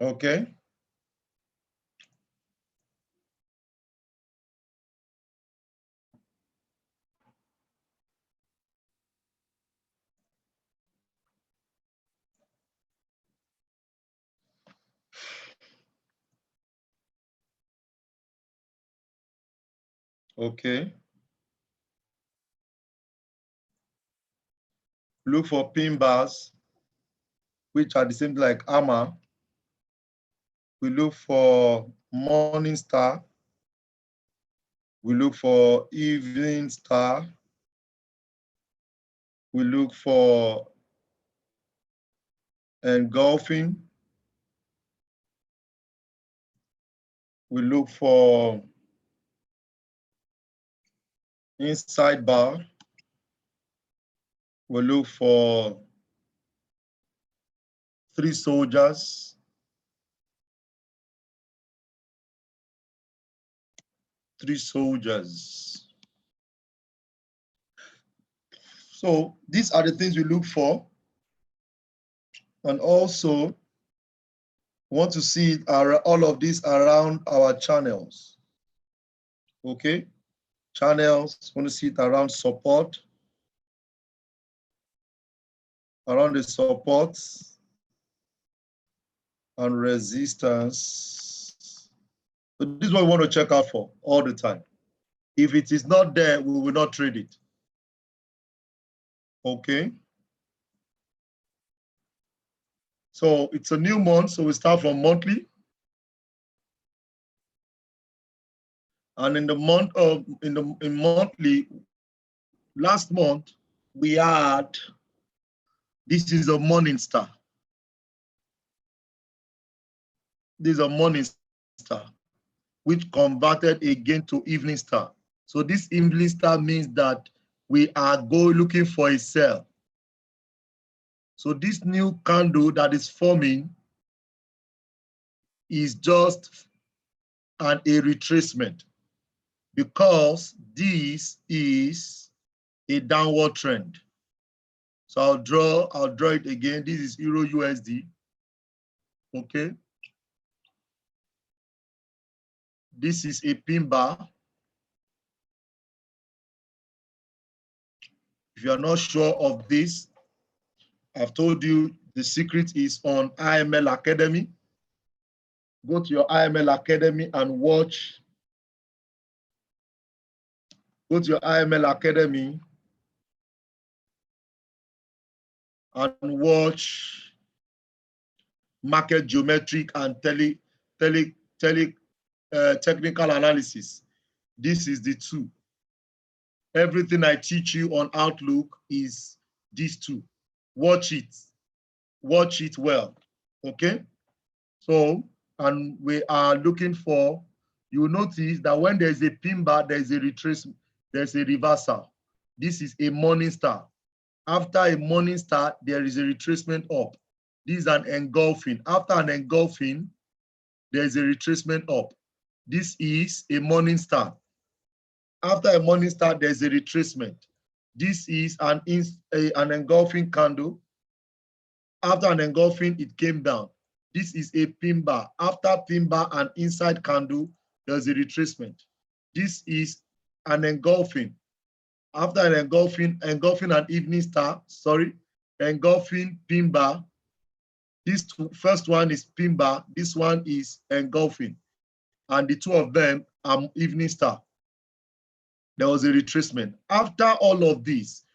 Okay. Okay. Look for pin bars, which are the same like hammer. We look for morning star. We look for evening star. We look for engulfing. We look for inside bar. We look for three soldiers. Three soldiers. So these are the things we look for. And also want to see all of these around our channels. Okay? Channels, want to see it around support, around the supports and resistance. So this is what we want to check out for all the time. If it is not there, we will not trade it. Okay? So it's a new month, so we start from monthly. And in the month of in monthly, last month we had, this is a morning star. This is a morning star, which converted again to evening star. So this evening star means that we are looking for a sell. So this new candle that is forming is just a retracement, because this is a downward trend. So I'll draw it again. This is Euro USD. Okay. This is a pin bar. If you are not sure of this, I've told you the secret is on IML Academy. Go to your IML Academy and watch. Go to your IML Academy and watch market geometric and technical analysis. This is the two. Everything I teach you on Outlook is these two. Watch it well, okay? So, and we are looking for, you notice that when there's a pin bar, there's a retracement, there's a reversal. This is a morning star. After a morning star, there is a retracement up. This is an engulfing. After an engulfing, there's a retracement up. This is a morning star. After a morning star, there's a retracement. This is an engulfing candle. After an engulfing, it came down. This is a pin bar. After pin bar and inside candle, there's a retracement. This is an engulfing. After an engulfing an evening star, engulfing pin bar. This first one is pin bar. This one is engulfing. And the two of them are evening star. There was a retracement. After all of this,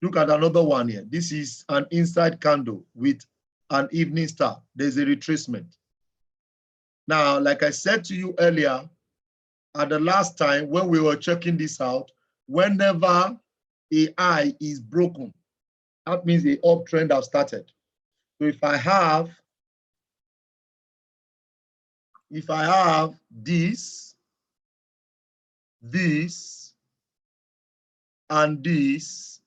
look at another one here. This is an inside candle with an evening star. There's a retracement. Now, like I said to you earlier, at the last time when we were checking this out, whenever a high is broken, that means the uptrend has started. So if I have this, and this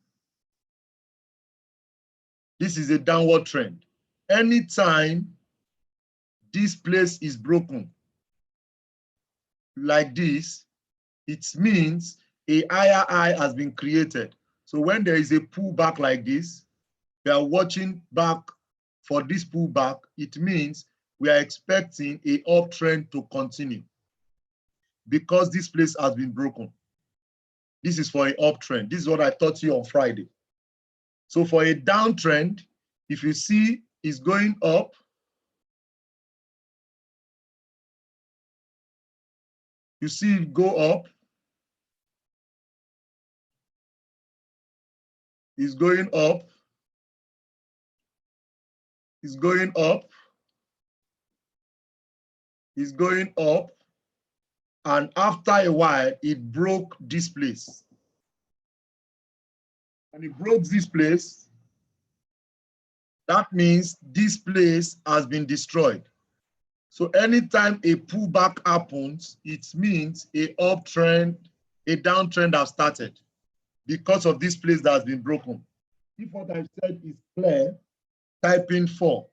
is a downward trend. Anytime this place is broken like this, it means a higher high has been created. So when there is a pullback like this, we are watching back for this pullback. It means we are expecting a uptrend to continue because this place has been broken. This is for an uptrend. This is what I taught you on Friday. So for a downtrend, if you see it's going up, you see it go up, it's going up, it's going up, it's going up, and after a while, it broke this place. And it broke this place. That means this place has been destroyed. So anytime a pullback happens, it means a uptrend, a downtrend has started because of this place that has been broken. If what I said is clear, type in 4.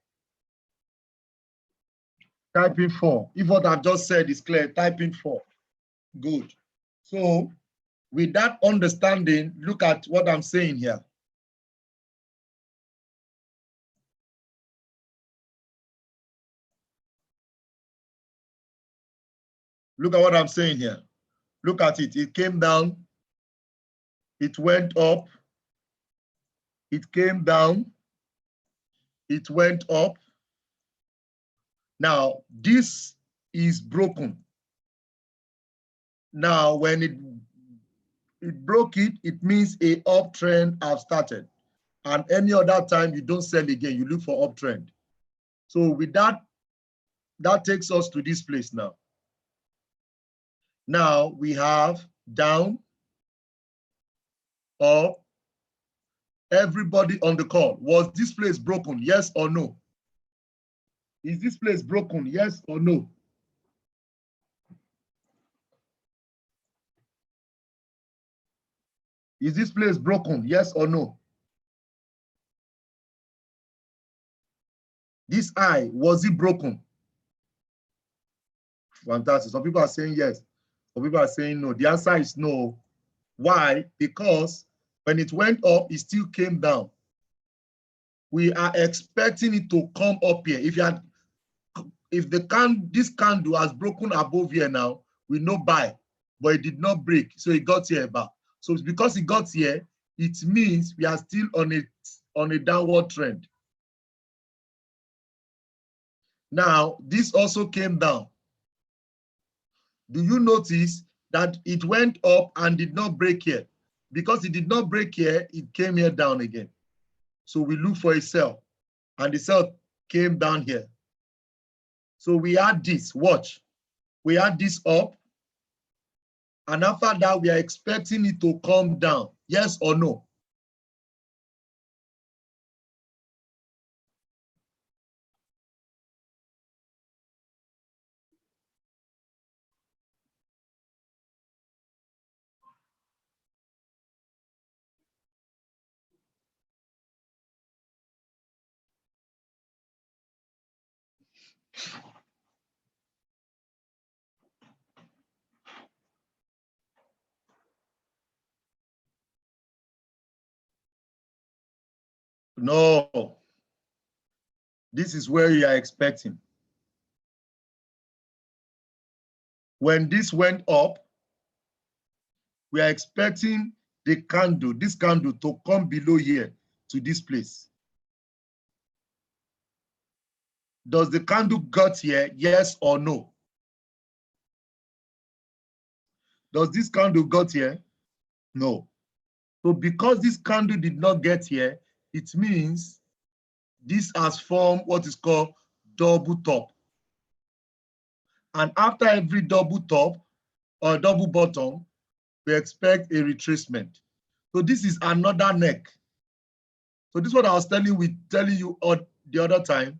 Type in 4. If what I've just said is clear, type in 4. Good. So with that understanding, look at what I'm saying here. Look at what I'm saying here. Look at it. It came down. It went up. It came down. It went up. Now, this is broken. Now, when it broke it, it means a uptrend have started. And any other time you don't sell again, you look for uptrend. So with that, that takes us to this place now. Now we have down, up. Everybody on the call, was this place broken? Yes or no? Is this place broken? Yes or no? Is this place broken? Yes or no? This eye, was it broken? Fantastic. Some people are saying yes. Some people are saying no. The answer is no. Why? Because when it went up, it still came down. We are expecting it to come up here. If this candle has broken above here now, we know buy, but it did not break, so it got here back. So because it got here, it means we are still on a downward trend. Now, this also came down. Do you notice that it went up and did not break here? Because it did not break here, it came here down again. So we look for a sell, and the sell came down here. So we had this, watch. We had this up, and after that, we are expecting it to come down. Yes or no? No. This is where you are expecting. When this went up, we are expecting the candle, this candle, to come below here to this place. Does the candle got here? Yes or no? Does this candle got here? No. So because this candle did not get here, it means this has formed what is called double top. And after every double top or double bottom, we expect a retracement. So this is another neck. So this is what I was telling you the other time.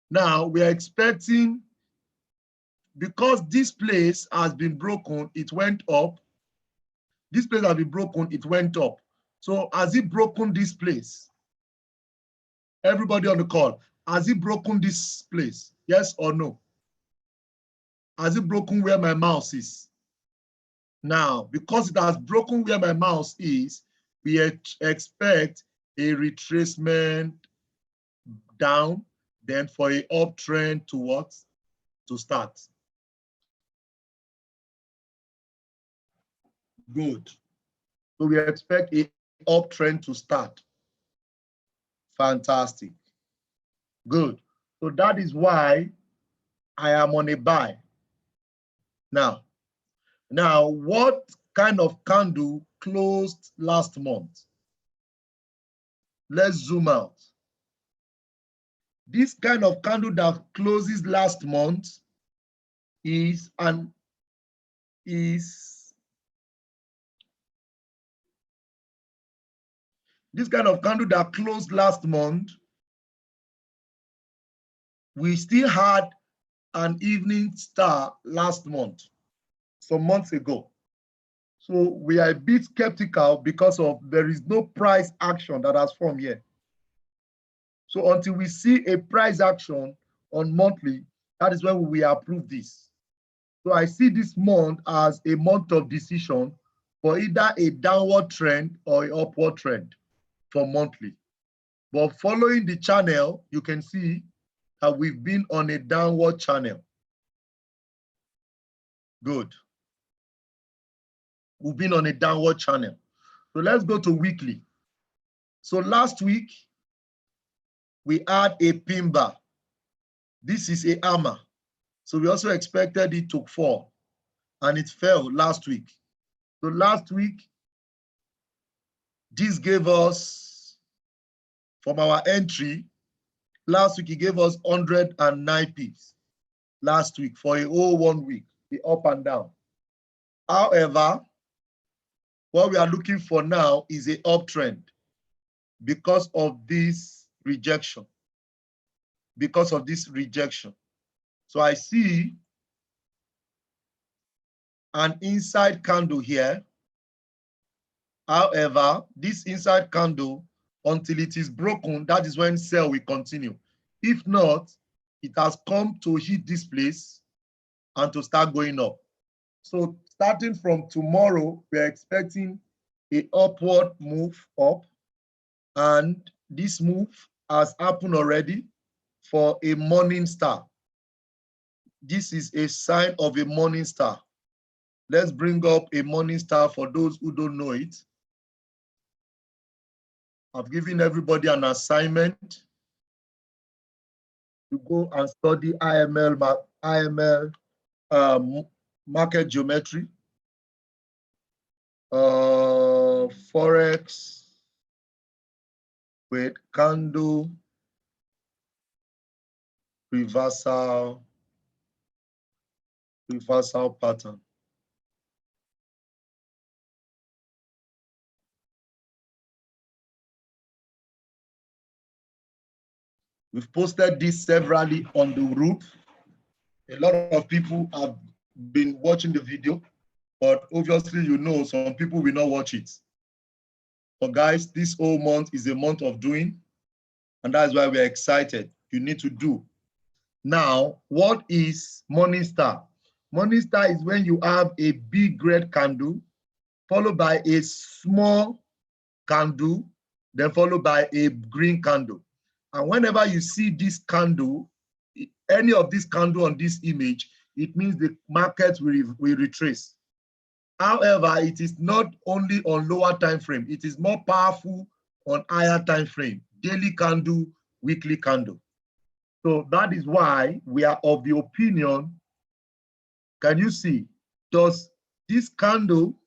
Now we are expecting, because this place has been broken, it went up. This place has been broken, it went up. So has it broken this place? Everybody on the call, has it broken this place? Yes or no? Has it broken where my mouse is? Now, because it has broken where my mouse is, we expect a retracement down then for a uptrend to what? To start. Good. So we expect a uptrend to start. Fantastic. Good. So that is why I am on a buy. Now, what kind of candle closed last month? Let's zoom out. This kind of candle that closes last month is this kind of candle that closed last month. We still had an evening star last month, some months ago. So we are a bit skeptical because of there is no price action that has formed here. So until we see a price action on monthly, that is when we will approve this. So I see this month as a month of decision for either a downward trend or an upward trend for monthly. But following the channel, you can see that we've been on a downward channel. Good. We've been on a downward channel. So let's go to weekly. So last week, we had a pin bar. This is a hammer. So we also expected it to fall, and it fell last week. So last week, this gave us, from our entry, last week it gave us 109 pips. Last week for a whole 1 week, the up and down. However, what we are looking for now is an uptrend because of this rejection. Because of this rejection. So I see an inside candle here. However, this inside candle, until it is broken, that is when sell will continue. If not, it has come to hit this place and to start going up. So starting from tomorrow, we're expecting an upward move up, and this move has happened already for a morning star. This is a sign of a morning star. Let's bring up a morning star for those who don't know it. I've given everybody an assignment to go and study IML market geometry, Forex with candle reversal pattern. We've posted this severally on the group. A lot of people have been watching the video, but obviously, you know, some people will not watch it. But guys, this whole month is a month of doing, and that's why we're excited. You need to do. Now, what is morning star? Morning star is when you have a big red candle, followed by a small candle, then followed by a green candle. And whenever you see this candle, any of this candle on this image, it means the market will retrace. However, it is not only on lower time frame, it is more powerful on higher time frame, daily candle, weekly candle. So that is why we are of the opinion, can you see, does this candle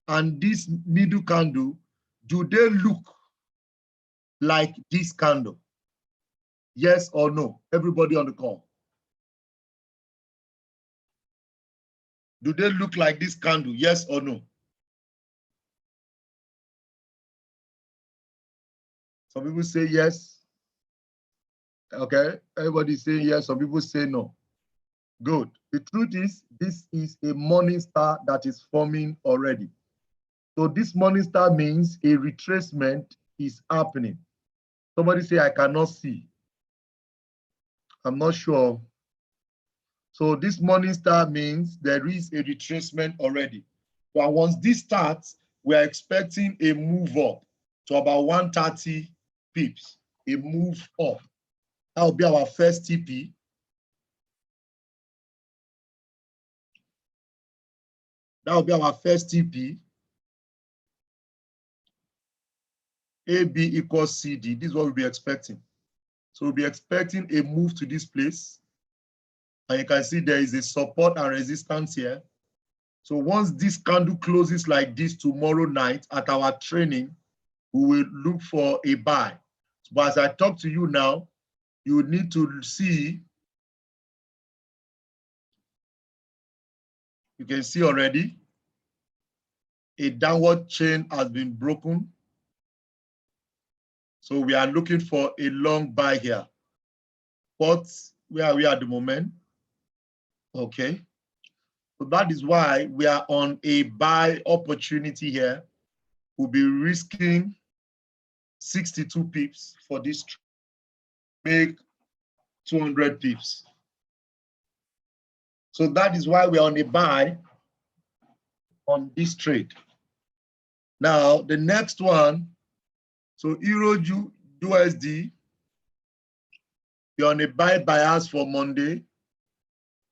and this middle candle, do they look like this candle? Yes or no? Everybody on the call. Do they look like this candle? Yes or no? Some people say yes. Okay, everybody's saying yes. Some people say no. Good. The truth is, this is a morning star that is forming already. So this morning star means a retracement is happening. Somebody say, I cannot see. I'm not sure. So this morning star means there is a retracement already. So once this starts, we are expecting a move up to about 130 pips, a move up. That will be our first TP. That will be our first TP. AB equals CD. This is what we'll be expecting. So we'll be expecting a move to this place. And you can see there is a support and resistance here. So once this candle closes like this tomorrow night at our training, we will look for a buy. But as I talk to you now, you need to see, you can see already, a downward chain has been broken. So we are looking for a long buy here. But where are we at the moment? Okay. So that is why we are on a buy opportunity here. We'll be risking 62 pips for this trade. Make 200 pips. So that is why we're on a buy on this trade. Now, the next one, so Euro USD, you're on a buy bias for Monday.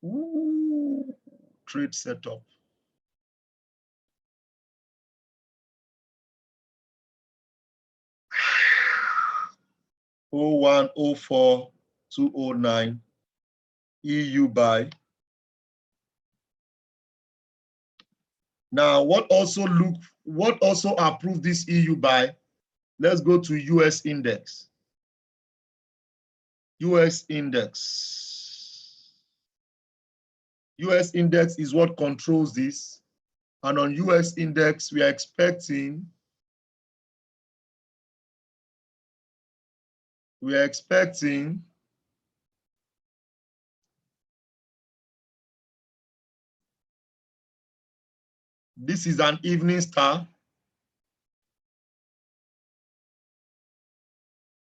Ooh, trade setup. $01.04.209 EU buy. Now, what also approved this EU buy? Let's go to US index. US index. US index is what controls this. And on US index, we are expecting this is an evening star.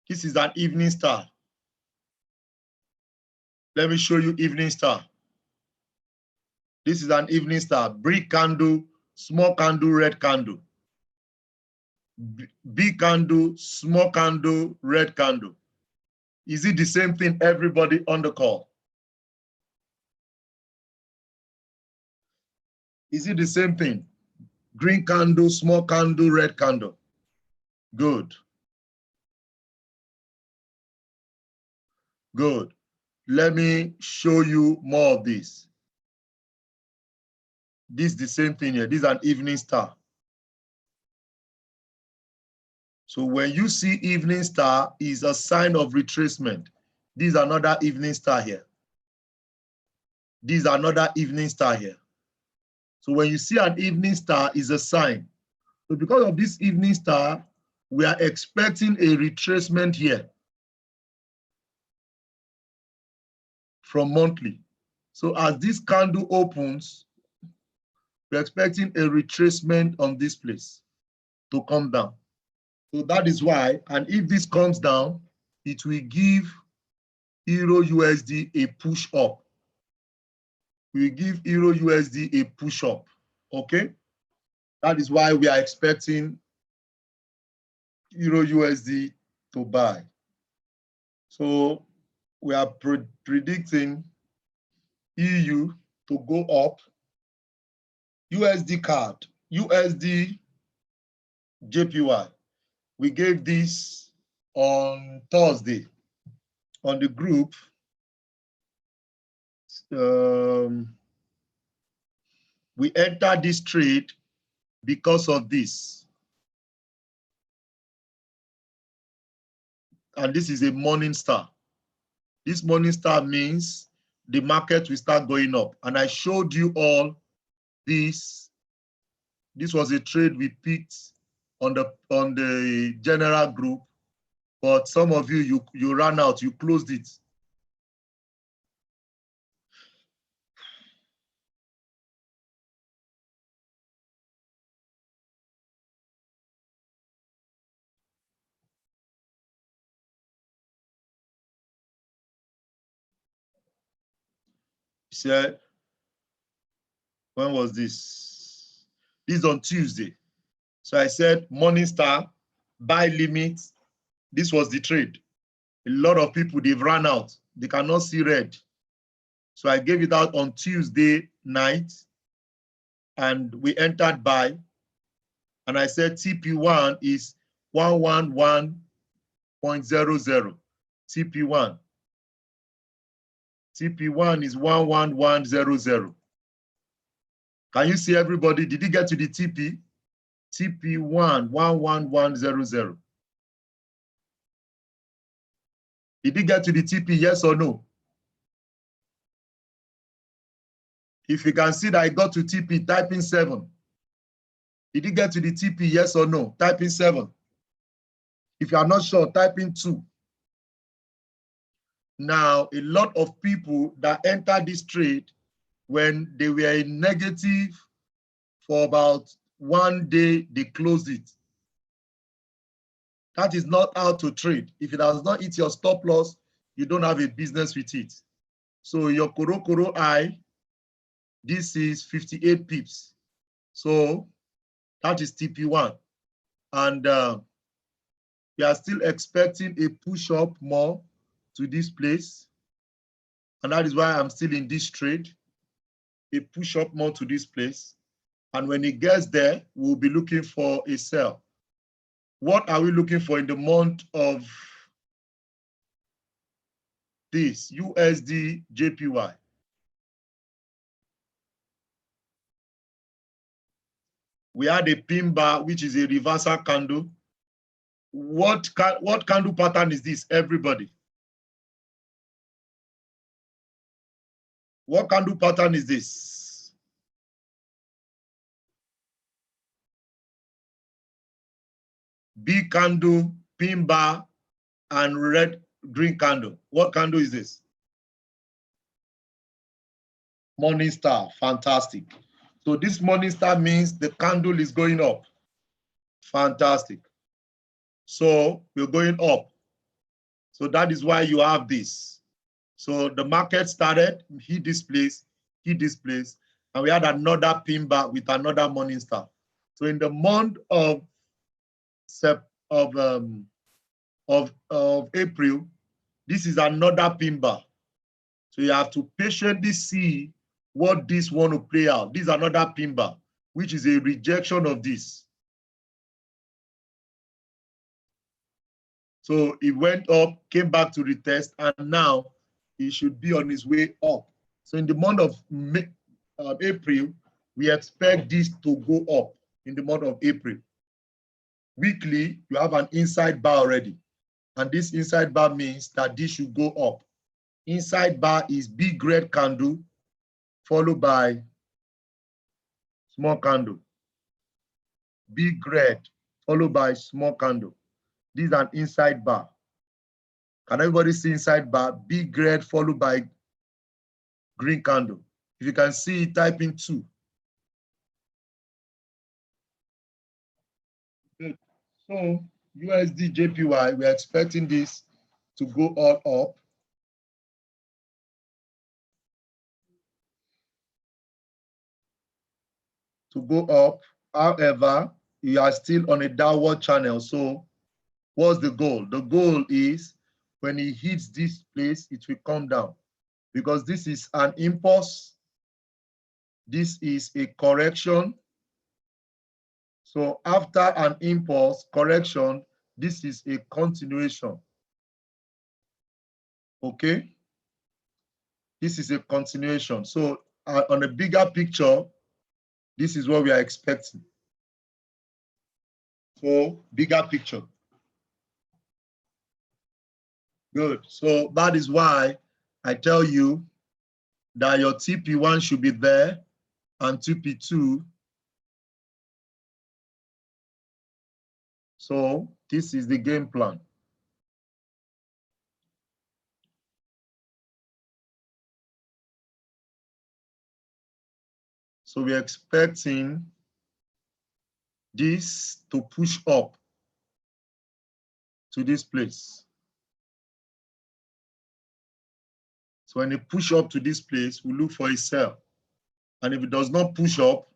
This is an evening star. Let me show you evening star. This is an evening star. Big candle, small candle, red candle. Big candle, small candle, red candle. Is it the same thing, everybody on the call? Is it the same thing? Green candle, small candle, red candle. Good. Good. Let me show you more of this. This is the same thing here. This is an evening star. So when you see evening star, is a sign of retracement. This is another evening star here. This is another evening star here. So when you see an evening star, is a sign. So because of this evening star, we are expecting a retracement here from monthly. So as this candle opens, we're expecting a retracement on this place to come down. So that is why, and if this comes down, it will give Euro USD a push up. We give Euro USD a push up, okay? That is why we are expecting Euro USD to buy. So we are predicting EU to go up. USD card, USD JPY. We gave this on Thursday on the group. We entered this trade because of this. And this is a morning star. This morning star means the market will start going up. And I showed you all this. This was a trade we picked on the general group, but some of you ran out, you closed it. Said, when was this? This is on Tuesday. So I said, Morningstar, buy limit. This was the trade. A lot of people, they've run out. They cannot see red. So I gave it out on Tuesday night, and we entered buy. And I said TP1 is 111.00. TP1. TP1 is 111.00. Can you see everybody? Did you get to the TP? TP1, 111.00. Did you get to the TP, yes or no? If you can see that I got to TP, type in 7. Did you get to the TP, yes or no? Type in 7. If you are not sure, type in 2. Now, a lot of people that entered this trade, when they were in negative for about 1 day, they closed it. That is not how to trade. If it does not hit your stop loss, you don't have a business with it. So your Koro I, this is 58 pips. So that is TP1. And we are still expecting a push up more to this place. And that is why I'm still in this trade, a push up more to this place. And when it gets there, we'll be looking for a sell. What are we looking for in the month of this USD JPY? We had a pin bar, which is a reversal candle. What candle pattern is this, everybody? What candle pattern is this? Big candle, pin bar, and red green candle. What candle is this? Morning star, fantastic. So this morning star means the candle is going up. Fantastic. So we're going up. So that is why you have this. So the market started, hit this place, and we had another pin bar with another morning star. So in the month of April, this is another pin bar. So you have to patiently see what this want to play out. This is another pin bar, which is a rejection of this. So it went up, came back to retest, and now it should be on its way up. So in the month of April, we expect this to go up in the month of April. Weekly, you have an inside bar already. And this inside bar means that this should go up. Inside bar is big red candle, followed by small candle. Big red, followed by small candle. This is an inside bar. Can everybody see inside bar? Big red, followed by green candle. If you can see, type in 2. Good. So USD JPY, we're expecting this to go all up. To go up. However, you are still on a downward channel. So what's the goal? The goal is when it hits this place, it will come down, because this is an impulse. This is a correction. So after an impulse correction, this is a continuation. Okay? This is a continuation. So on a bigger picture, this is what we are expecting. So bigger picture. Good. So that is why I tell you that your TP1 should be there and TP2. So this is the game plan. So we're expecting this to push up to this place. So when it push up to this place, we look for a sell. And if it does not push up,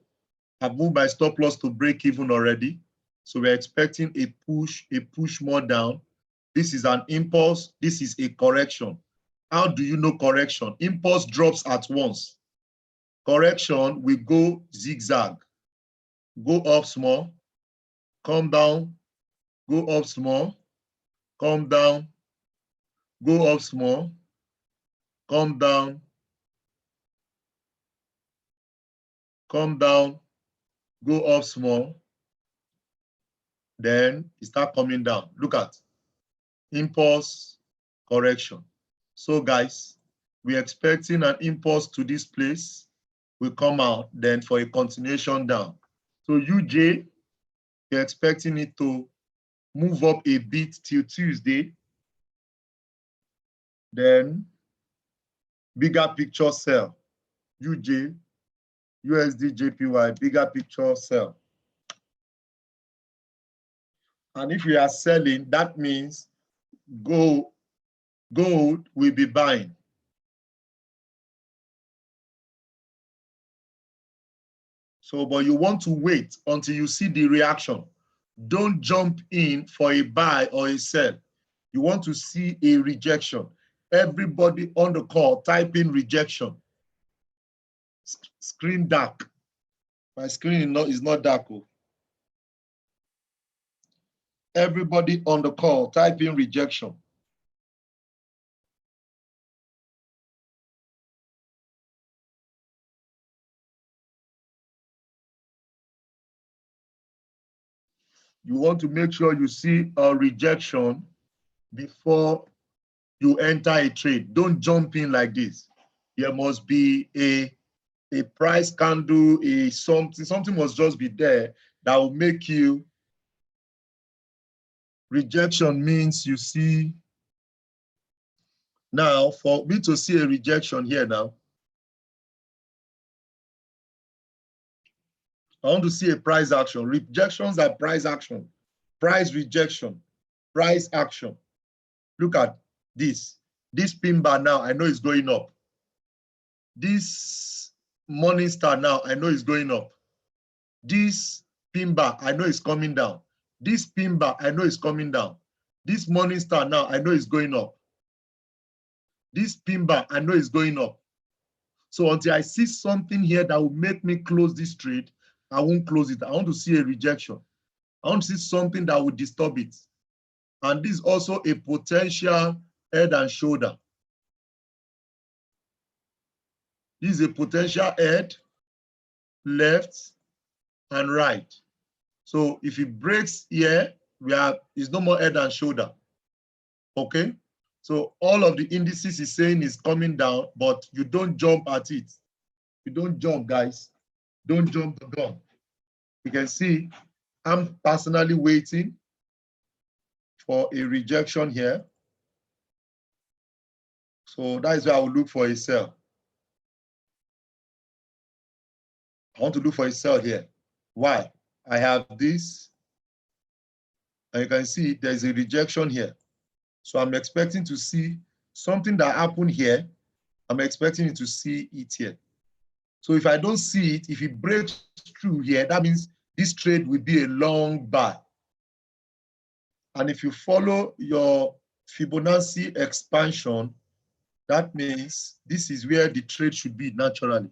I've moved my stop loss to break even already. So we're expecting a push more down. This is an impulse. This is a correction. How do you know correction? Impulse drops at once. Correction, we go zigzag. Go up small, come down, go up small, come down, go up small, come down, come down, go up small, then it start coming down. Look at impulse, correction. So guys, we're expecting an impulse to this place, will come out, then for a continuation down. So UJ, you're expecting it to move up a bit till Tuesday, then bigger picture sell. UJ, USD, JPY, bigger picture sell. And if we are selling, that means gold will be buying. So, but you want to wait until you see the reaction. Don't jump in for a buy or a sell. You want to see a rejection. Everybody on the call, type in rejection. Screen dark. My screen is not dark. Everybody on the call, type in rejection. You want to make sure you see a rejection before you enter a trade. Don't jump in like this. There must be a price candle, something must just be there that will make you. Rejection means you see. Now, for me to see a rejection here now, I want to see a price action. Rejections are price action. Price rejection, price action. Look at this. This pin bar now, I know it's going up. This morning star now, I know it's going up. This pin bar, I know it's coming down. This pin bar, I know it's coming down. This morning star now, I know it's going up. This pin bar, I know it's going up. So until I see something here that will make me close this trade, I won't close it. I want to see a rejection. I want to see something that will disturb it. And this is also a potential head and shoulder. This is a potential head, left, and right. So if it breaks here, it's no more head and shoulder. Okay? So all of the indices is saying is coming down, but you don't jump at it. You don't jump, guys. Don't jump the gun. You can see I'm personally waiting for a rejection here. So that is why I will look for a sell. I want to look for a sell here. Why? I have this, and you can see there's a rejection here. So I'm expecting to see something that happened here. I'm expecting to see it here. So if I don't see it, if it breaks through here, that means this trade will be a long buy. And if you follow your Fibonacci expansion, that means this is where the trade should be naturally.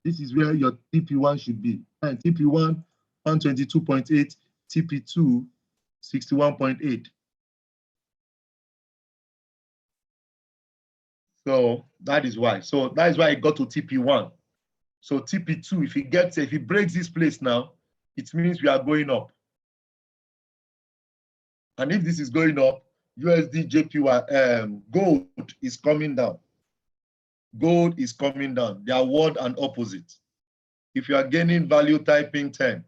This is where your TP1 should be. And TP1, 122.8, TP2, 61.8. So that is why. So that is why it got to TP1. So TP2, if it breaks this place now, it means we are going up. And if this is going up, USD, JPY, gold is coming down. Gold is coming down. They are one and opposite. If you are gaining value, typing 10.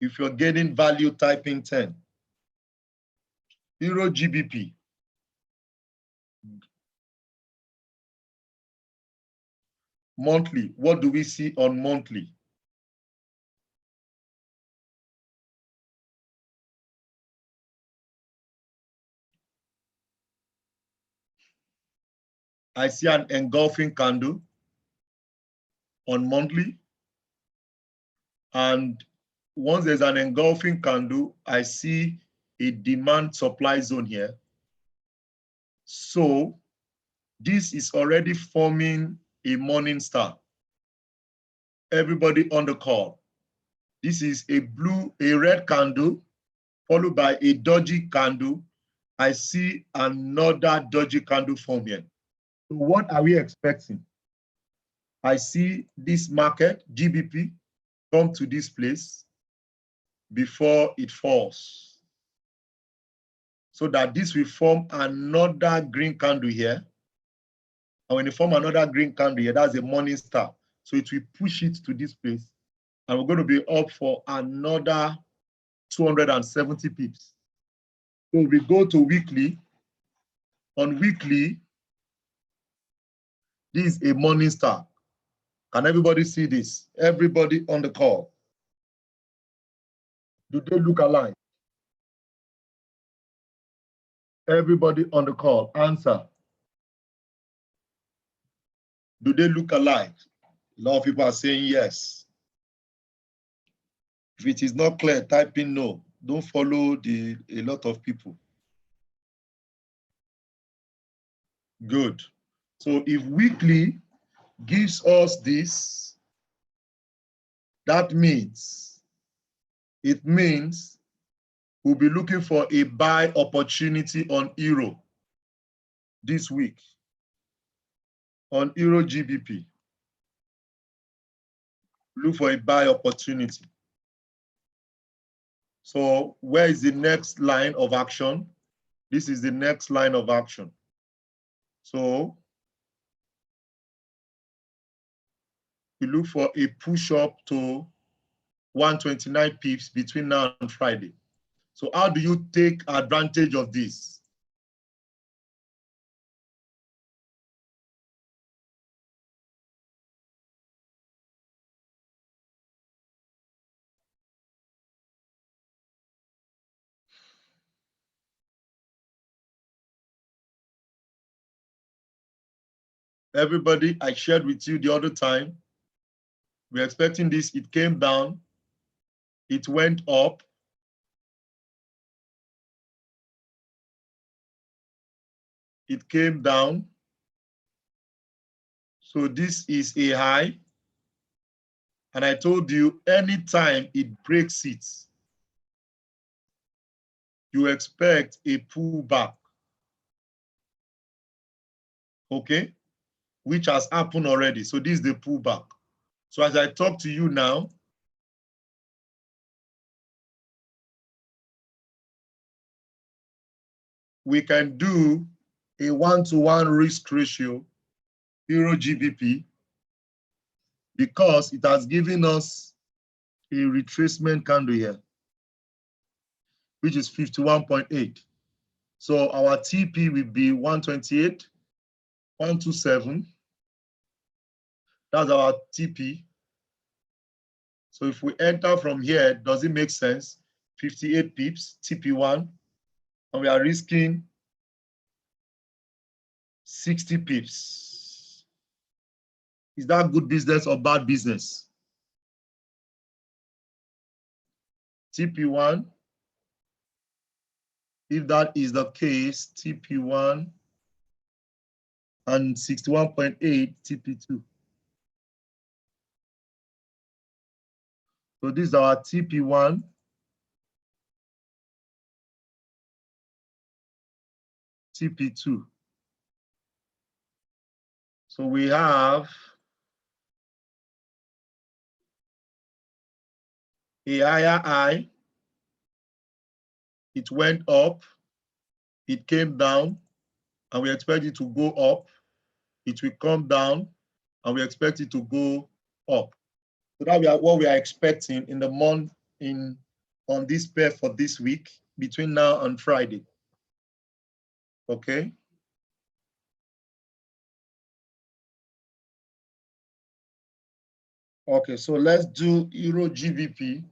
If you're getting value, typing 10. Euro GBP. Monthly, what do we see on monthly? I see an engulfing candle on monthly. And once there's an engulfing candle, I see a demand supply zone here. So this is already forming a morning star. Everybody on the call. This is a red candle followed by a doji candle. I see another doji candle form here. So what are we expecting? I see this market, GBP, come to this place before it falls. So that this will form another green candle here. And when you form another green candle here, that's a morning star. So it will push it to this place. And we're going to be up for another 270 pips. So we go to weekly. On weekly, this is a morning star. Can everybody see this? Everybody on the call. Do they look alike? Everybody on the call, answer. Do they look alike? A lot of people are saying yes. If it is not clear, type in no. Don't follow a lot of people. Good. So if weekly gives us this, that means, it means we'll be looking for a buy opportunity on Euro this week, on Euro GBP. Look for a buy opportunity. So where is the next line of action? This is the next line of action. So we look for a push up to 129 pips between now and Friday. So how do you take advantage of this? Everybody, I shared with you the other time, we're expecting this, it came down, it went up, it came down. So this is a high. And I told you, anytime it breaks it, you expect a pullback. Okay? Which has happened already. So this is the pullback. So as I talk to you now, we can do a 1-to-1 risk ratio, Euro GBP, because it has given us a retracement candle here, which is 51.8. So our TP will be 128, 127. That's our TP. So if we enter from here, does it make sense? 58 pips, TP1, and we are risking 60 pips. Is that good business or bad business? TP1, if that is the case, TP1 and 61.8 TP2. So this is our TP1. TP2. So we have a higher high. It went up, it came down, and we expect it to go up. It will come down, and we expect it to go up. So that what we are expecting in the month on this pair for this week between now and Friday. Okay. Okay, so let's do Euro GBP.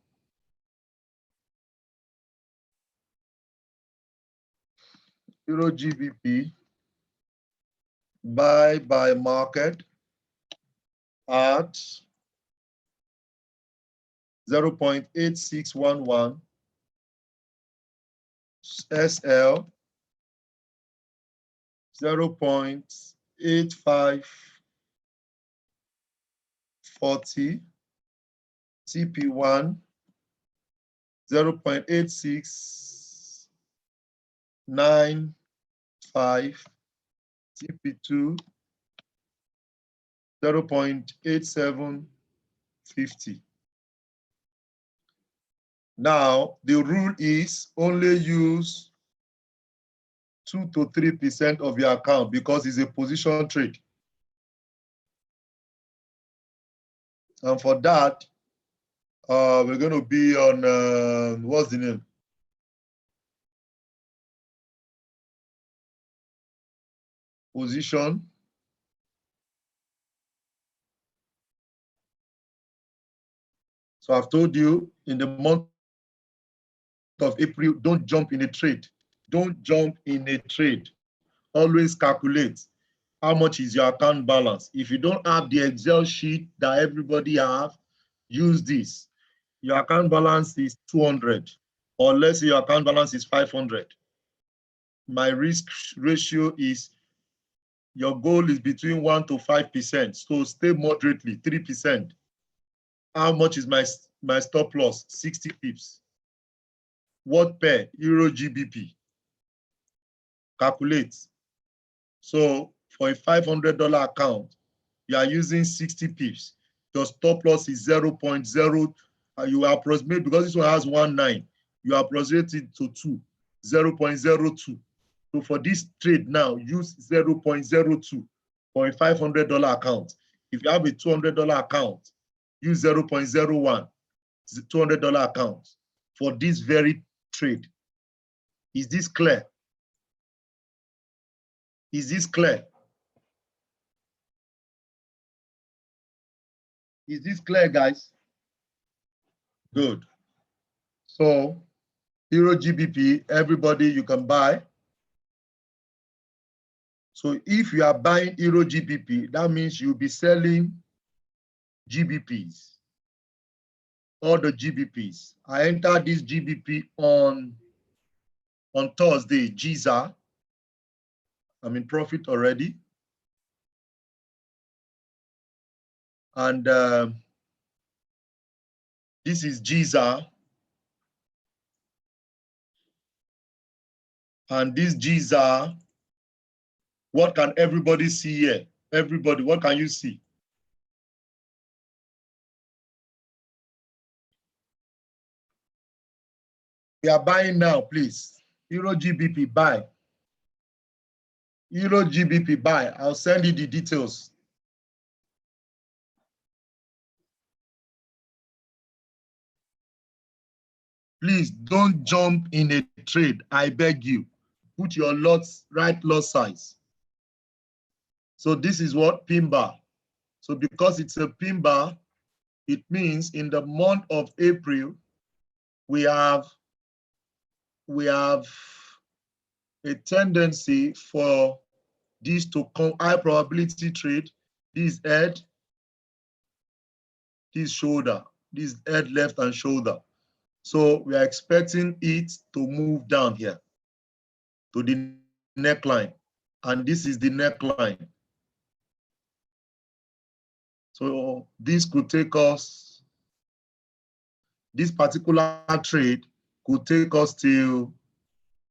Euro GBP buy by market at 0.8611, SL 0.8540, TP1 0.8695, TP2 0.8750. Now, the rule is only use 2 to 3% of your account because it's a position trade. And for that, we're going to be on, what's the name? Position. So I've told you in the month of April, don't jump in a trade. Don't jump in a trade. Always calculate how much is your account balance. If you don't have the Excel sheet that everybody have, use this. Your account balance is 200, or let's say your account balance is 500. My risk ratio is, your goal is between 1 to 5%. So stay moderately, 3%. How much is my stop loss? 60 pips. What pair? Euro GBP. Calculate. So for a $500 account, you are using 60 pips. Your stop loss is 0.0. You approximate, because this one has 19, you approximate it to 2, 0.02. So for this trade now, use 0.02 for a $500 account. If you have a $200 account, use 0.01, $200 account for this very trade. Is this clear? Is this clear? Is this clear, guys? Good. So Euro GBP, everybody, you can buy. So if you are buying Euro GBP, that means you'll be selling GBPs, all the GBPs. I entered this GBP on Thursday, GISA. I'm in profit already. And this is GISA. And this GISA, what can everybody see here? Everybody, what can you see? We are buying now, please. Euro GBP, buy. Euro GBP, buy. I'll send you the details. Please don't jump in a trade. I beg you. Put your lots, right lot size. So this is what pin bar. So because it's a pin bar, it means in the month of April, we have a tendency for this to come high probability trade. This head, this shoulder, this head left and shoulder. So we are expecting it to move down here to the neckline. And this is the neckline. So this could take us, this particular trade could take us till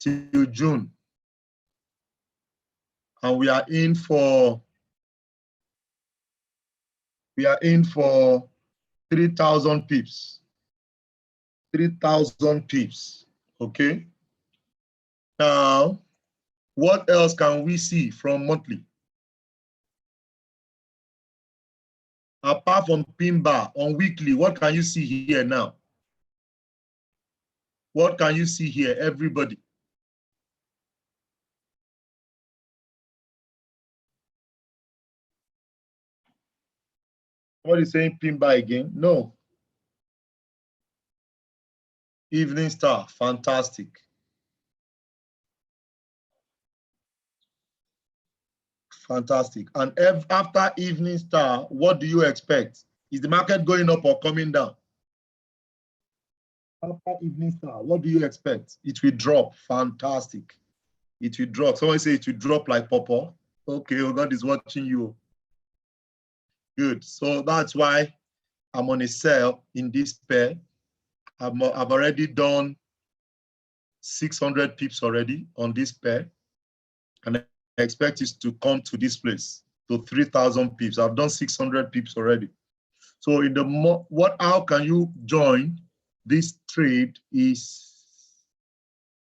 June. And we are in for 3,000 pips. 3,000 pips, okay? Now, what else can we see from monthly? Apart from pin bar on weekly, what can you see here now? What can you see here, everybody? What is saying pin bar again? No. Evening star, fantastic. Fantastic. And after evening star, what do you expect? Is the market going up or coming down? After evening star, what do you expect? It will drop. Fantastic. It will drop. Someone say it will drop like pawpaw. Okay, oh, God is watching you. Good. So that's why I'm on a sell in this pair. I've already done 600 pips already on this pair. And I expect it to come to this place, to 3,000 pips. I've done 600 pips already. So in the how can you join this trade is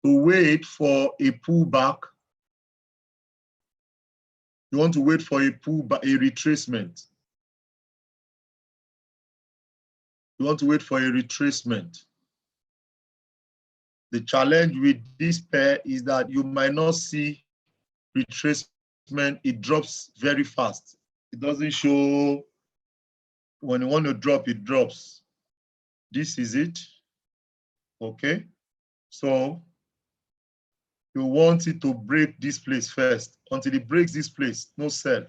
to wait for a pullback. You want to wait for a pullback, a retracement. You want to wait for a retracement. The challenge with this pair is that you might not see retracement. It drops very fast. It doesn't show when you want to drop, it drops. This is it. Okay. So you want it to break this place first. Until it breaks this place, no sell.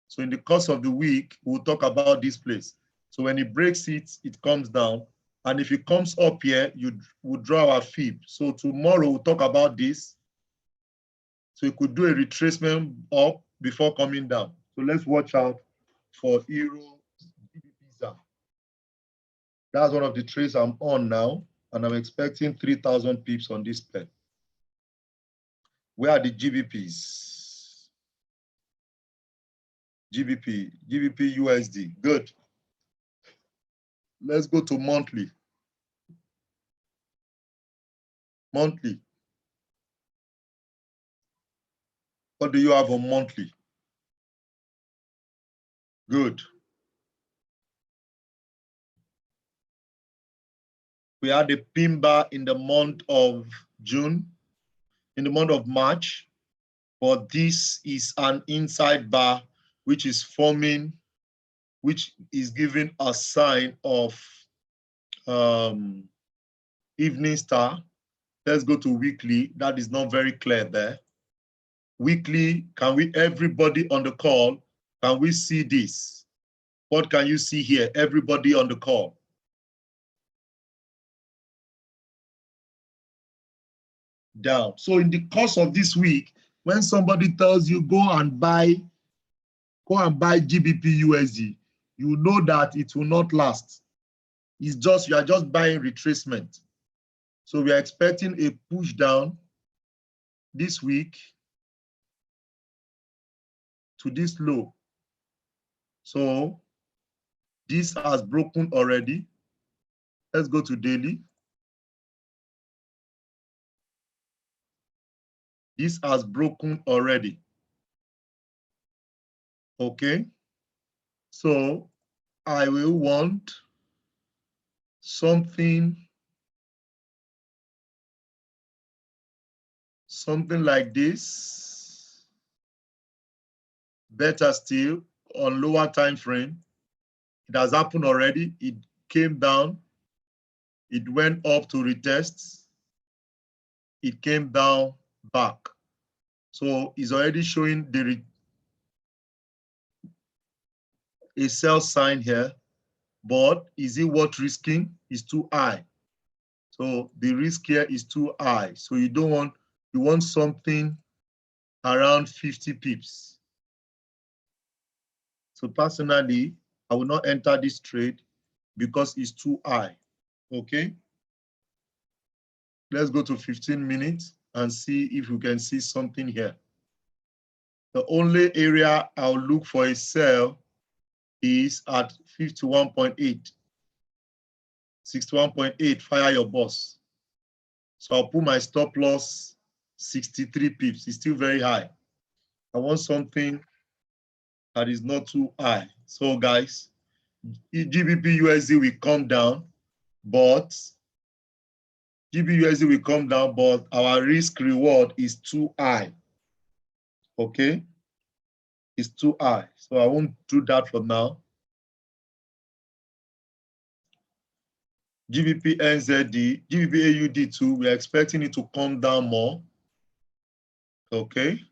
So in the course of the week, we'll talk about this place. So when it breaks it, it comes down. And if it comes up here, you would draw our fib. So tomorrow we'll talk about this. So you could do a retracement up before coming down. So let's watch out for Euro GBP. That's one of the trades I'm on now. And I'm expecting 3,000 pips on this pair. Where are the GBPs? GBP USD. Good. Let's go to monthly. Monthly. What do you have on monthly? Good. We had a pin bar in the month of June, in the month of March, but this is an inside bar which is forming, which is giving a sign of evening star. Let's go to weekly. That is not very clear there. Weekly, can we, everybody on the call, can we see this? What can you see here? Everybody on the call. Down. So in the course of this week, when somebody tells you go and buy GBP USD, you know that it will not last. It's just, you are just buying retracement. So we are expecting a push down this week to this low. So this has broken already. Let's go to daily. This has broken already. Okay. So I will want something like this. Better still, on lower time frame. It has happened already. It came down. It went up to retest. It came down back. So it's already showing a sell sign here, but is it worth risking? It's too high. So the risk here is too high. So you don't want, you want something around 50 pips. So personally, I will not enter this trade because it's too high. Okay. Let's go to 15 minutes and see if we can see something here. The only area I'll look for a sell is at 51.8. 61.8, fire your boss. So I'll put my stop loss 63 pips. It's still very high. I want something that is not too high. So guys, GBP USD will come down, but GBP USD will come down, but our risk reward is too high. Okay, it's too high. So I won't do that for now. GBP NZD, GBP AUD too, we're expecting it to come down more. Okay.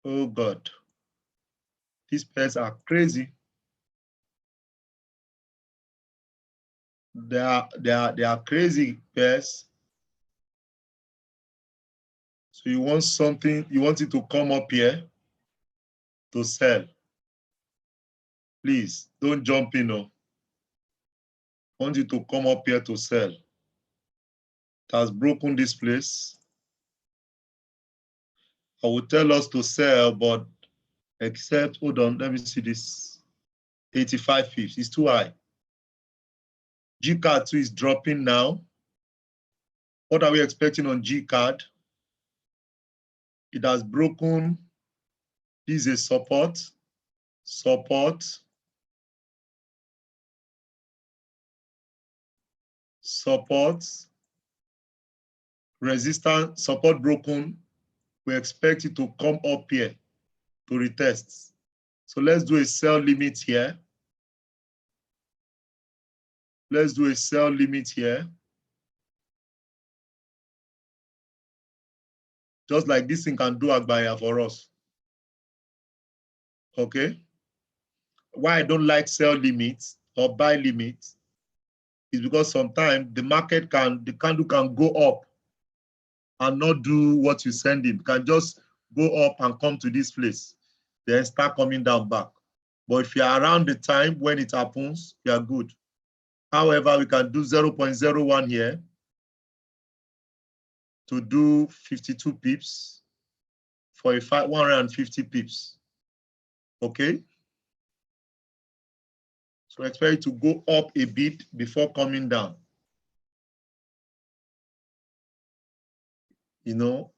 Oh God. These pairs are crazy. They are crazy pairs. So you want something, you want it to come up here to sell. Please don't jump in. I want you to come up here to sell. It has broken this place. I will tell us to sell, but except, hold on, let me see this. 85 pips, it's too high. G-card 2 is dropping now. What are we expecting on G-card? It has broken. This is a support. Support. Support. Resistance. Support broken. We expect it to come up here to retest. So let's do a sell limit here. Let's do a sell limit here. Just like this thing can do Agbaya for us. Okay? Why I don't like sell limits or buy limits is because sometimes the candle can go up and not do what you send in. Can just go up and come to this place, then start coming down back. But if you're around the time when it happens, you are good. However, we can do 0.01 here to do 52 pips for a 150 pips. Okay? So expect it to go up a bit before coming down. You know,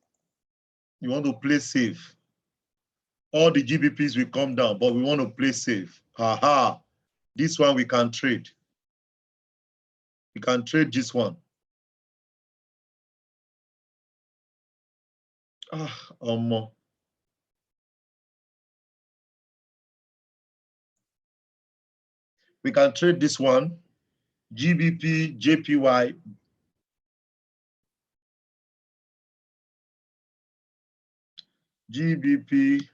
you want to play safe. All the GBPs will come down, but we want to play safe. Aha, this one we can trade. We can trade this one. We can trade this one, GBP, JPY. GBP,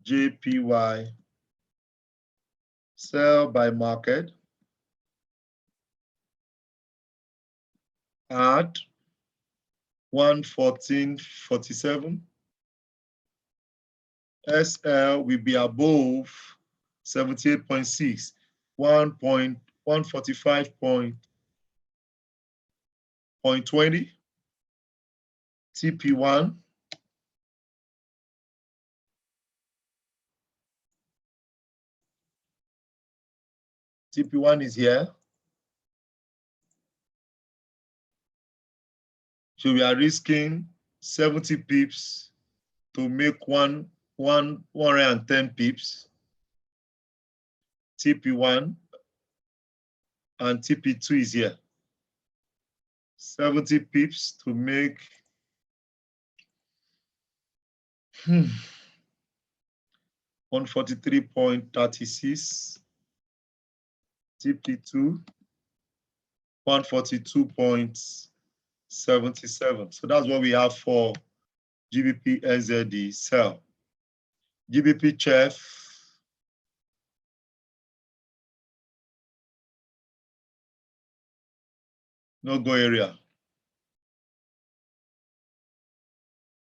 JPY, sell by market at 114.47. SL will be above 78.6, 145.20. TP1. TP1 is here. So we are risking 70 pips to make 110 pips. TP1 and TP2 is here. 70 pips to make 143.36. TP2, 142.77. So that's what we have for GBP NZD sell. GBP CHF, no go area.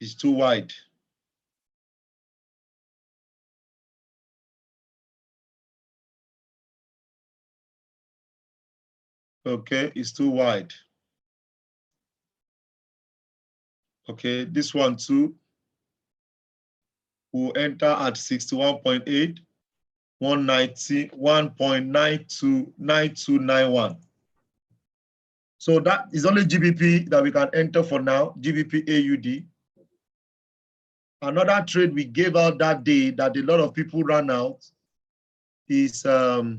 It's too wide. Okay, it's too wide. Okay, this one too will enter at 61.8, 1.9291. So that is only GBP that we can enter for now, GBP AUD. Another trade we gave out that day that a lot of people ran out is a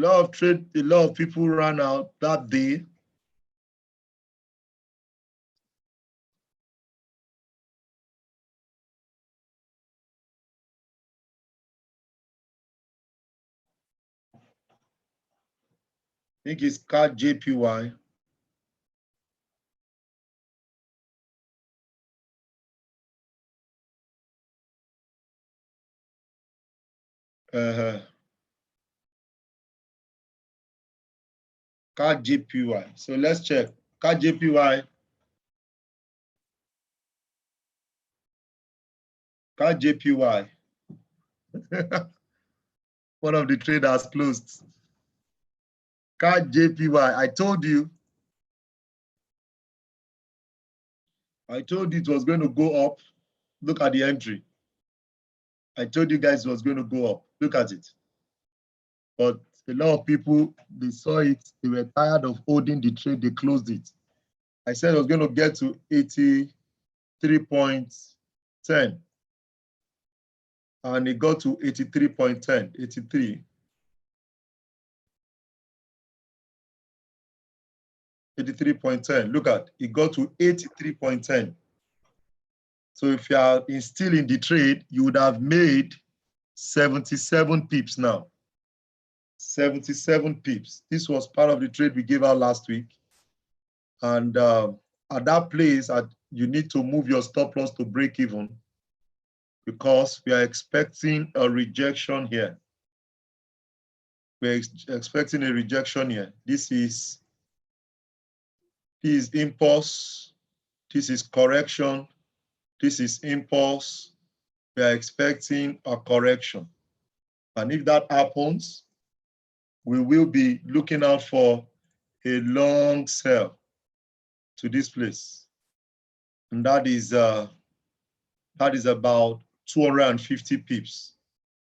lot of people ran out that day. think it's CAD JPY. CAD JPY. So let's check. CAD JPY. CAD JPY. One of the traders closed. CAD JPY. I told you it was going to go up. Look at the entry. I told you guys it was going to go up. Look at it. But a lot of people, they saw it. They were tired of holding the trade. They closed it. I said it was going to get to 83.10. And it got to 83.10, 83. 83.10. Look at it got to 83.10. So if you are still in the trade, you would have made 77 pips now. 77 pips. This was part of the trade we gave out last week. And at that place, you need to move your stop loss to break even because we are expecting a rejection here. We're expecting a rejection here. This is impulse. This is correction. This is impulse. We are expecting a correction. And if that happens, we will be looking out for a long sell to this place. And that is about 250 pips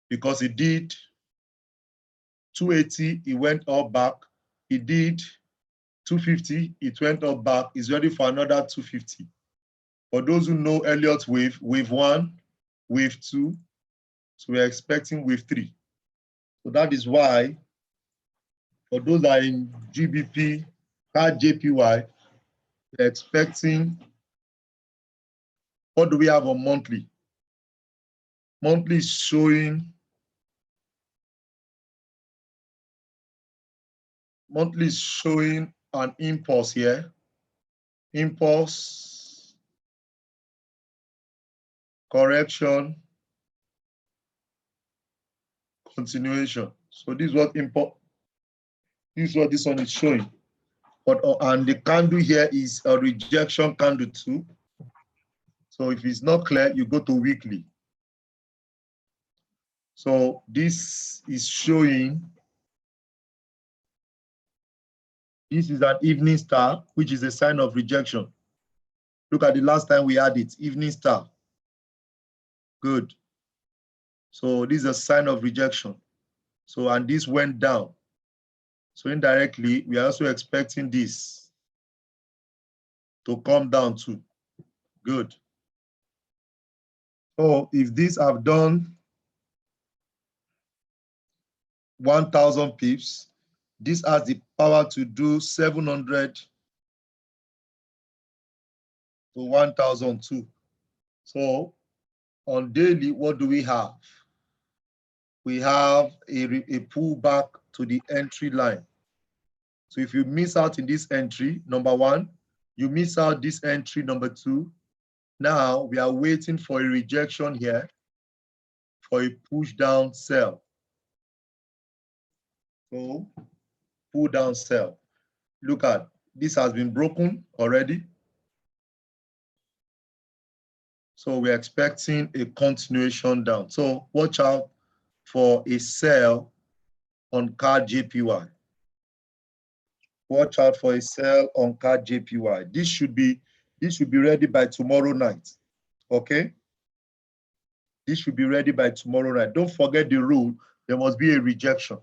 because it did 280, it went up back. It did 250, it went up back. It's ready for another 250. For those who know Elliott wave, wave 1, wave 2, so we're expecting wave 3. So that is why, for those that are in GBP, CAD JPY, we're expecting, what do we have on monthly? Monthly is showing, an impulse here. Impulse, correction, continuation. So this is what this one is showing. But and the candle here is a rejection candle too. So if it's not clear, you go to weekly. So this is showing, this is an evening star, which is a sign of rejection. Look at the last time we had it, evening star. Good. So this is a sign of rejection. So, and this went down. So indirectly, we are also expecting this to come down too. Good. So if these have done 1,000 pips, this has the power to do 700 to 1,002. So on daily, what do we have? We have a pullback to the entry line. So if you miss out in this entry, number 1, you miss out this entry, number 2. Now we are waiting for a rejection here for a push down sell. So pull down sell. Look at this has been broken already. So we're expecting a continuation down. So watch out for a sell on CAD JPY. Watch out for a sell on CAD JPY. This should be ready by tomorrow night. Okay? This should be ready by tomorrow night. Don't forget the rule. There must be a rejection.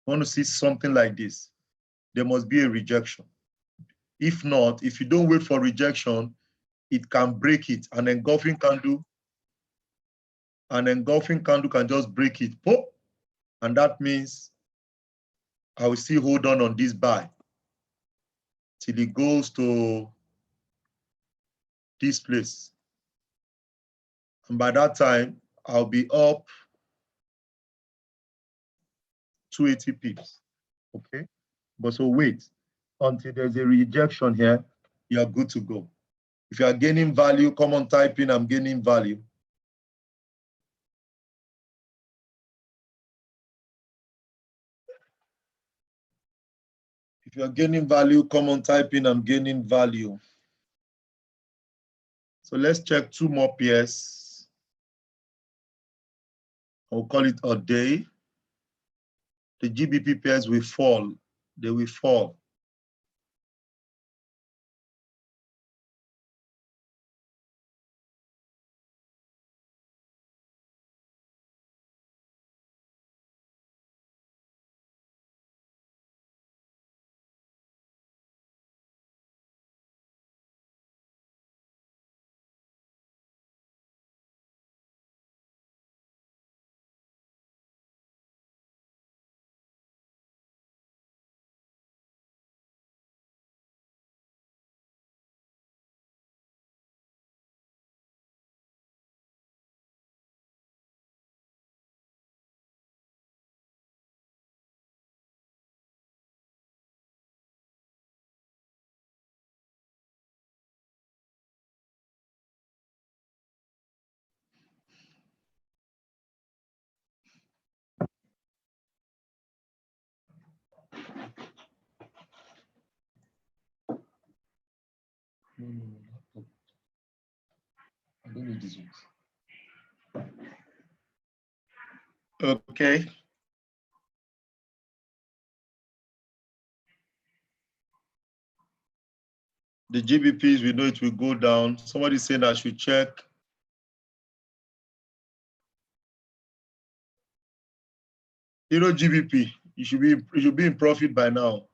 You want to see something like this, there must be a rejection. If not, if you don't wait for rejection, it can break it. An engulfing candle can just break it. Pop, and that means I will still hold on this buy till it goes to this place. And by that time, I'll be up 280 pips. Okay? But so wait until there's a rejection here, you're good to go. If you are gaining value, come on, type in, I'm gaining value. If you're gaining value, come on, type in, I'm gaining value. So let's check 2 more pairs. I'll call it a day. The GBP pairs will fall. They will fall. No. I don't need this one. Okay. The GBPs, we know it will go down. Somebody saying I should check. Euro GBP, you should be in profit by now.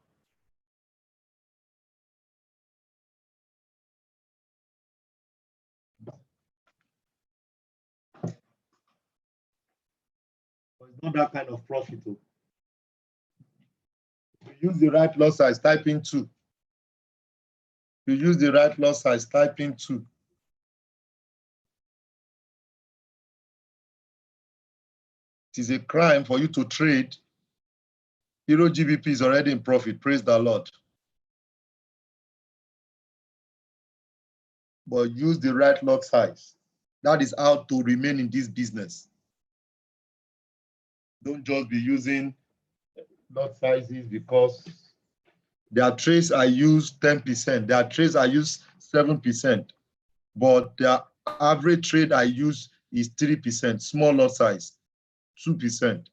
But it's not that kind of profit. Though. You use the right lot size, type in 2. You use the right lot size, type in 2. It is a crime for you to trade. Euro GBP is already in profit, praise the Lord. But use the right lot size. That is how to remain in this business. Don't just be using lot sizes because their trades are used 10%, their trades are used 7%, but their average trade I use is 3%, small lot size, 2%,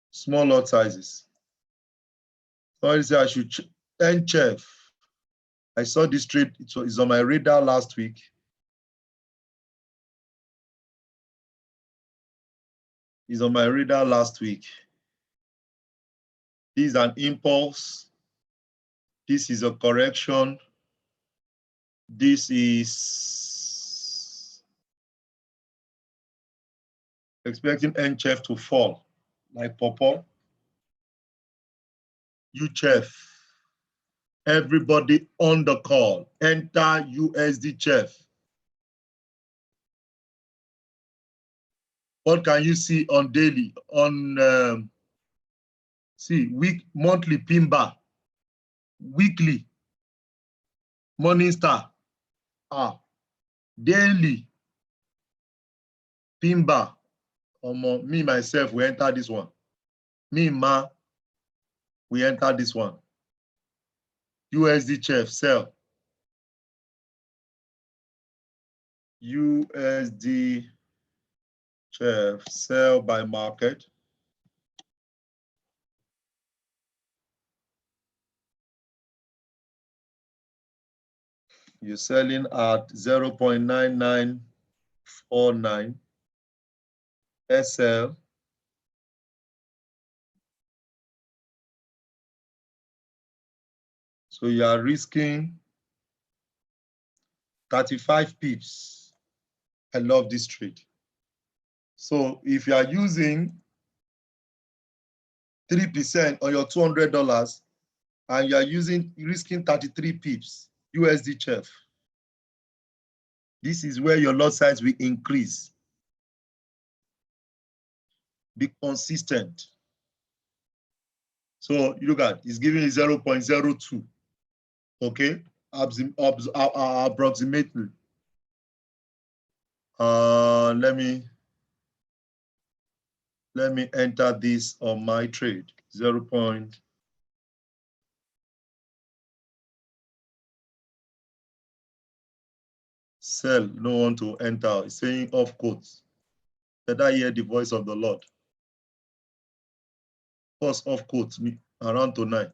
small lot sizes. Somebody say I should NCHEF. I saw this trade, it's on my radar last week. It's on my radar last week. This is an impulse. This is a correction. This is expecting NCHEF to fall, like Popo. UCHEF. Everybody on the call, enter USD CHEF. What can you see on daily? On see monthly PIMBA, weekly Morningstar, daily PIMBA. Me myself, we enter this one. Me we enter this one. USD CHEF sell. USD CHEF sell by market. You're selling at 0.9949 SL. So you are risking 35 pips. I love this trade. So if you are using 3% on your $200 and you are risking 33 pips, USD CHEF, this is where your lot size will increase. Be consistent. So you look at, it's giving you 0.02. Okay, approximately. Let me enter this on my trade. 0. Sell, no one to enter. It's saying off quotes. Did I hear the voice of the Lord? First off quotes me around tonight.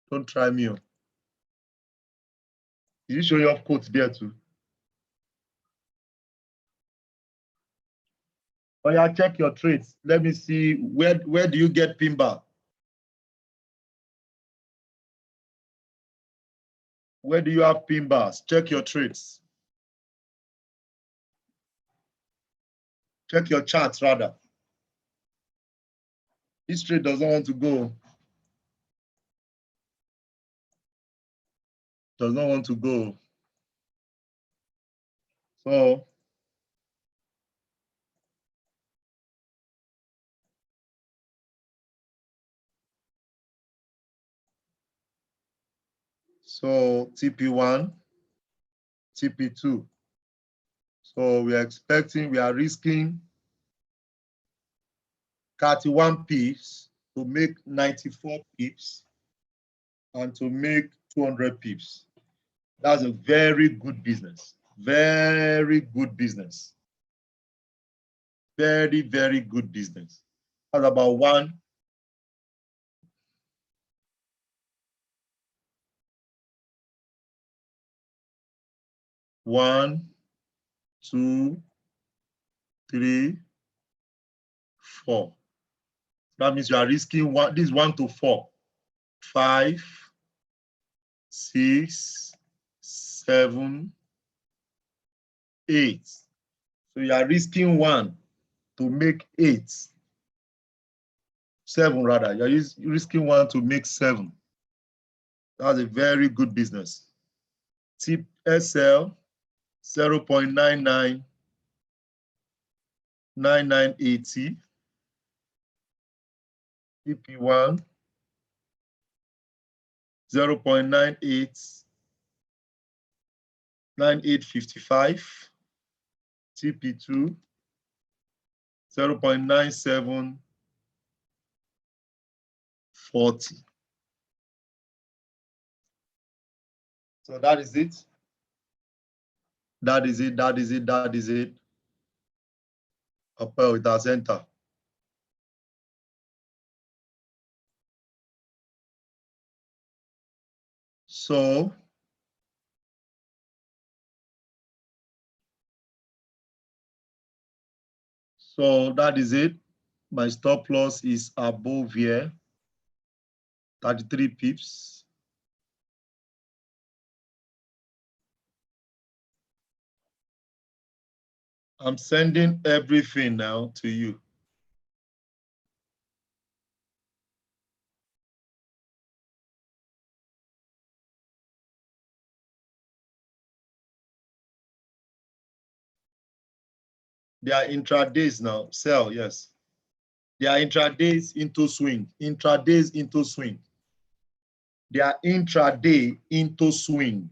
Don't try me. Did you show your off quotes there too? Oh yeah, check your trades. Let me see where do you get pin bar? Where do you have pin bars? Check your trades. Check your charts rather. This trade doesn't want to go. Does not want to go. So TP1, TP2. So we are risking 31 pips to make 94 pips and to make 200 pips. That's a very good business. Very good business. Very, very good business. That's about 1, 2, 3, 4. That means you are risking this 1 to 4, 5, 6, 7, 8. So you are risking 1 to make 8. 7 rather. You're risking 1 to make 7. That's a very good business. Tip SL 0.99 9980. TP1 0.98 9855. TP2 0.97 40. So that is it. That is it. That is it. That is it. Appel, it has entered. So that is it. My stop loss is above here, 33 pips. I'm sending everything now to you. They are intradays now. Sell, yes. They are intradays into swing. Intradays into swing. They are intraday into swing.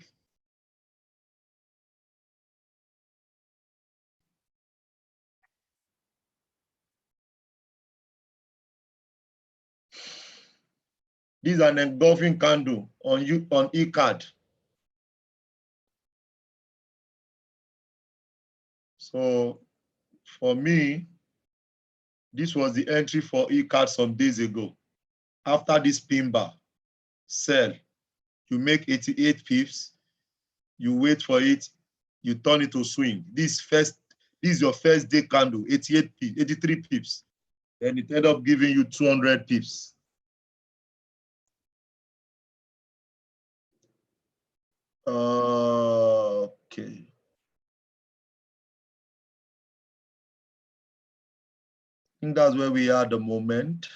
This is an engulfing candle on ECAD. So for me, this was the entry for ECAD some days ago. After this pin bar, sell. You make 88 pips, you wait for it, you turn it to swing. This is your first day candle, 88 pips, 83 pips. Then it ended up giving you 200 pips. Okay. I think that's where we are at the moment.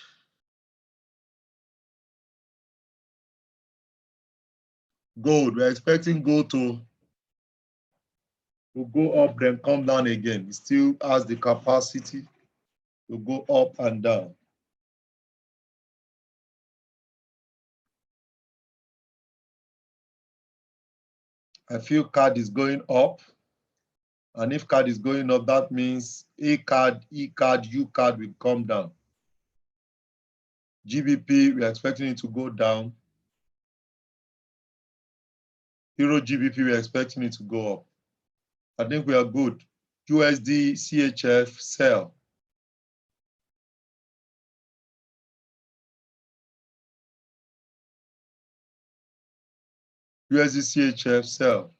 Gold, we're expecting gold to go up, then come down again. It still has the capacity to go up and down. I feel CAD is going up. And if CAD is going up, that means A CAD, E CAD, U CAD will come down. GBP, we're expecting it to go down. Euro GBP, we're expecting it to go up. I think we are good. USD, CHF, sell. USD, CHF, sell.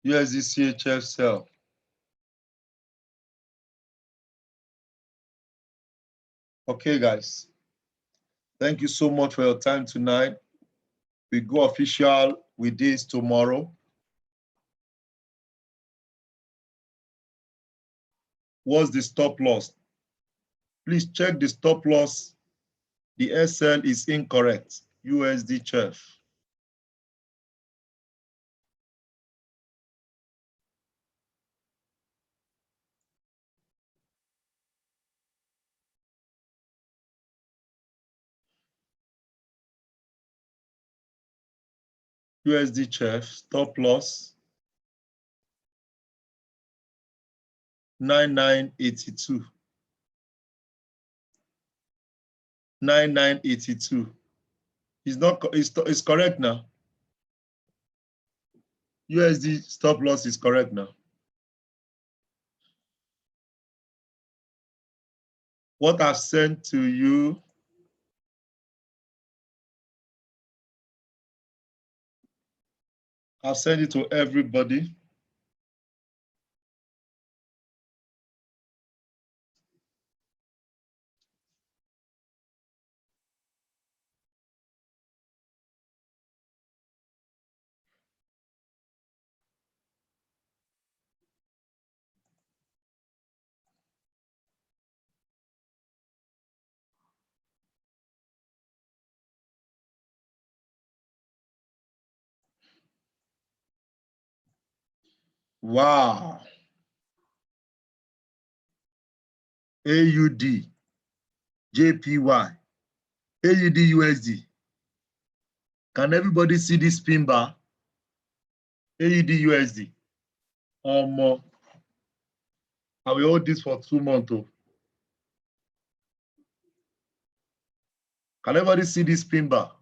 USD, CHF, sell. Okay, guys. Thank you so much for your time tonight. We go official with this tomorrow. What's the stop loss? Please check the stop loss. The SL is incorrect. USD CHF. USD CHF, stop loss 9982. 9982. It's correct now. USD stop loss is correct now. What I've sent to you, I've sent it to everybody. Wow. AUD, JPY, AUD USD. Can everybody see this pin bar? AUD USD. I will hold this for 2 months. Can everybody see this pin bar?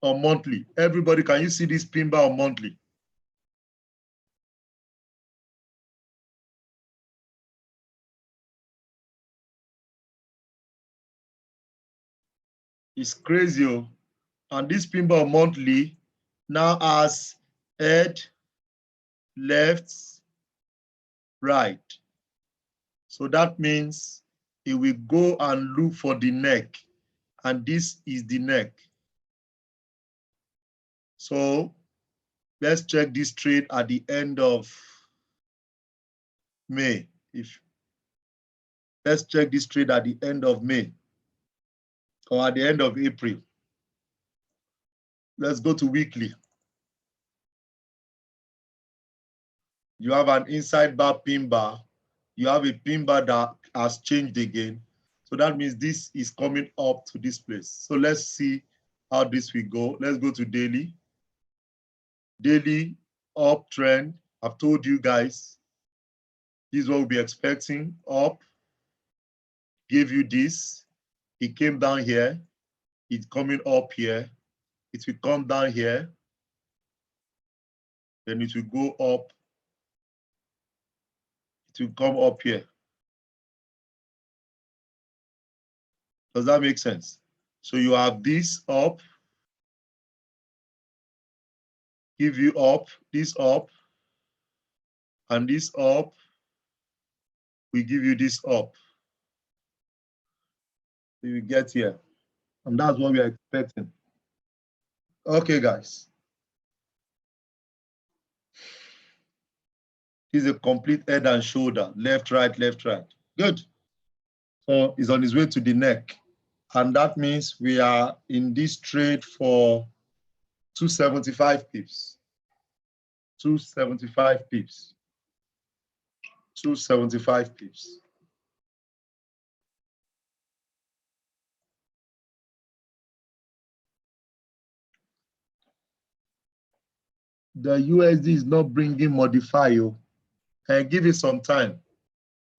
Or monthly? Everybody, can you see this pin bar on monthly? It's crazy. Oh. And this pin bar monthly now has head, left, right. So that means it will go and look for the neck. And this is the neck. So let's check this trade at the end of May. Let's check this trade at the end of May or at the end of April. Let's go to weekly. You have an inside bar pin bar. You have a pin bar that has changed again. So that means this is coming up to this place. So let's see how this will go. Let's go to daily. Daily uptrend. I've told you guys, this is what we'll be expecting. Up, gave you this. It came down here. It's coming up here. It will come down here. Then it will go up. It will come up here. Does that make sense? So you have this up, give you up, this up, and this up, we give you this up. So you get here. And that's what we are expecting. Okay, guys. This is a complete head and shoulder, left, right, left, right. Good. So he's on his way to the neck. And that means we are in this trade for 275 pips. 275 pips. 275 pips. The USD is not bringing modifier. And give it some time.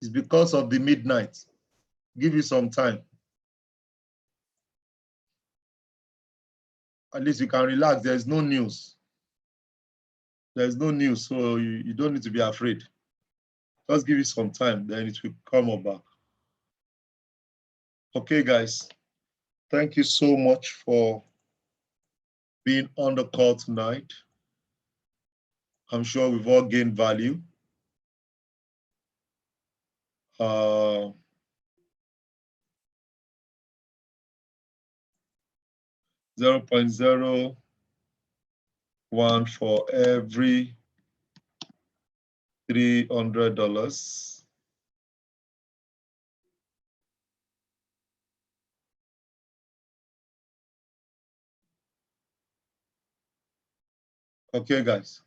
It's because of the midnight. Give it some time. At least you can relax. There's no news. There's no news, so you don't need to be afraid. Just give it some time, then it will come up back. Okay, guys. Thank you so much for being on the call tonight. I'm sure we've all gained value. 0.01 for every $300. Okay, guys.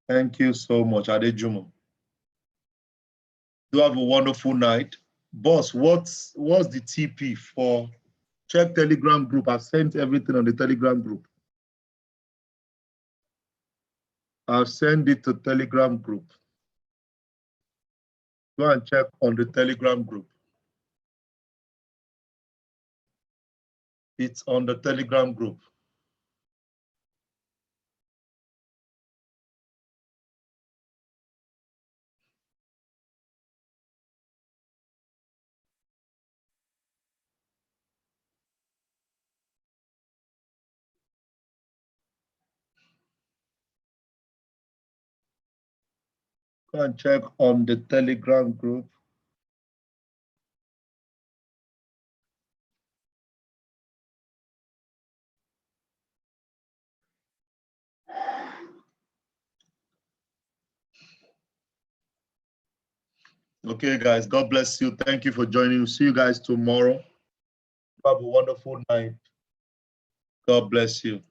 Thank you so much, Adejumo. Do have a wonderful night. Boss, what's the TP for? Check Telegram group. I've sent everything on the Telegram group. I'll send it to Telegram group. Go and check on the Telegram group. It's on the Telegram group. Go and check on the Telegram group. Okay, guys, God bless you. Thank you for joining. See you guys tomorrow. Have a wonderful night. God bless you.